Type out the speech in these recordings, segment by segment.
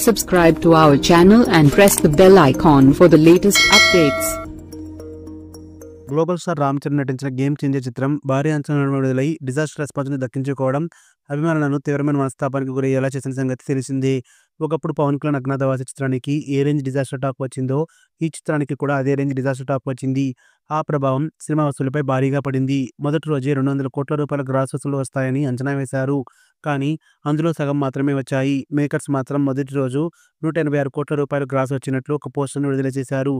Subscribe to our channel and press the bell icon for the latest updates. Global star Ram Charan నటించిన game changer చిత్రం భారీ అంచనాలను విడుదలై disaster రెస్పాన్స్ని దక్కించుకోవడం అభిమానులను తీవ్రమైన మనస్తాపానికి గురయ్యేలా చేసిన సంగతి తెలిసిందే. ఒకప్పుడు పవన్ కళ్యాణ్ అజ్ఞాతవాసి చిత్రానికి ఏ రేంజ్ డిజాస్టర్ టాక్ వచ్చిందో ఈ చిత్రానికి కూడా అదే రేంజ్ డిజాస్టర్ టాక్ వచ్చింది. ఆ ప్రభావం సినిమా వసూలుపై భారీగా పడింది. మొదటి రోజే 200 కోట్ల రూపాయల గ్రాస్ వసూలు వస్తాయని అంచనా వేశారు. కానీ అందులో సగం మాత్రమే వచ్చాయి. మేకర్స్ మాత్రం మొదటి రోజు 186 కోట్ల రూపాయల గ్రాస్ వచ్చినట్లు ఒక పోస్టర్ను విడుదల చేశారు.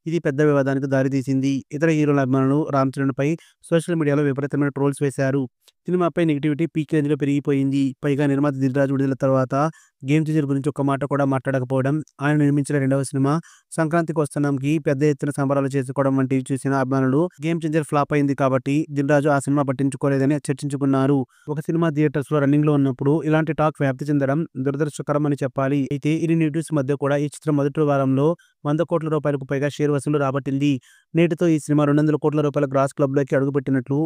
ఇది పెద్ద వివాదానికి దారితీసింది. ఇతర హీరోల అభిమానులు రామ్ చరణ్పై సోషల్ మీడియాలో విపరీతమైన ట్రోల్స్ వేశారు. సినిమాపై నెగిటివిటీ పీక్ రేంజ్లో పెరిగిపోయింది. పైగా నిర్మాత దిల్ రాజు విడుదల తర్వాత గేమ్ చేంజర్ గురించి ఒక్క మాట కూడా మాట్లాడకపోవడం, ఆయన నిర్మించిన రెండవ సినిమా సంక్రాంతికి వస్తున్నాంకి పెద్ద ఎత్తున సంబరాలు చేసుకోవడం వంటివి చూసిన అభిమానులు గేమ్ చేంజర్ ఫ్లాప్ అయింది కాబట్టి దిల్ రాజు ఆ సినిమా పట్టించుకోలేదని చర్చించుకున్నారు. ఒక సినిమా థియేటర్స్ లో రన్నింగ్ లో ఉన్నప్పుడు ఇలాంటి టాక్ వ్యాప్తి చెందడం దురదృష్టకరం అని చెప్పాలి. అయితే ఇన్ని నెగిటివ్స్ మధ్య కూడా ఈ చిత్రం మొదటి వారంలో 100 కోట్ల రూపాయలకు పైగా షేర్ వసూలు రాబట్టింది. నేటితో ఈ సినిమా 200 కోట్ల రూపాయల గ్రాస్ క్లబ్ లోకి అడుగుపెట్టినట్లు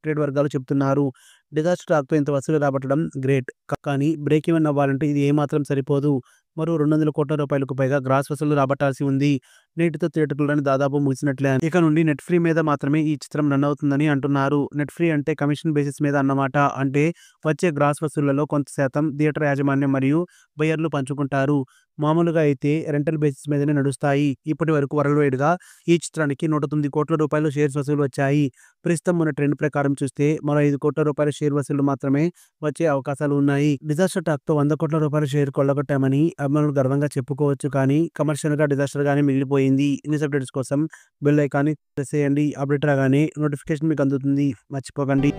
ట్రేడ్ వర్గాలు చెబుతున్నారు. డిజాస్టర్ టాక్తో ఇంత వసూలు రాబట్టడం గ్రేట్, కానీ బ్రేక్ ఈవెన్ అవ్వాలంటే ఇది ఏమాత్రం సరిపోదు. మరో 200 కోట్ల రూపాయలకు పైగా గ్రాస్ వసూలు రాబట్టాల్సి ఉంది. నేటితో థియేటర్లను దాదాపు ముగిసినట్లే. ఇక నుండి నెట్ ఫ్రీ మీద మాత్రమే ఈ చిత్రం రన్ అవుతుందని అంటున్నారు. నెట్ ఫ్రీ అంటే కమిషన్ బేసిస్ మీద అన్నమాట. అంటే వచ్చే గ్రాస్ వసూళ్లలో కొంత శాతం థియేటర్ యాజమాన్యం మరియు బయ్యర్లు పంచుకుంటారు. మామూలుగా అయితే రెంటల్ బేసిస్ మీదనే నడుస్తాయి. ఇప్పటి వరకు వరల్డ్ వైడ్ గా ఈ చిత్రానికి 109 కోట్ల రూపాయలు షేర్స్ వసూలు వచ్చాయి. ప్రస్తుతం ఉన్న ట్రెండ్ ప్రకారం చూస్తే మరో 5 కోట్ల రూపాయల షేర్ వసూలు మాత్రమే వచ్చే అవకాశాలు ఉన్నాయి. డిజాస్టర్ టాక్ తో 100 కోట్ల రూపాయల షేర్ కొల్లగొట్టామని అభిమానులు గర్వంగా చెప్పుకోవచ్చు. కానీ కమర్షియల్ గా డిజాస్టర్ గానే మిగిలిపోయింది. న్యూస్ అప్డేట్స్ కోసం బెల్ ఐకాన్ని ప్రెస్ చేయండి. అప్డేట్ రాగానే నోటిఫికేషన్ మీకు అందుతుంది. మర్చిపోకండి.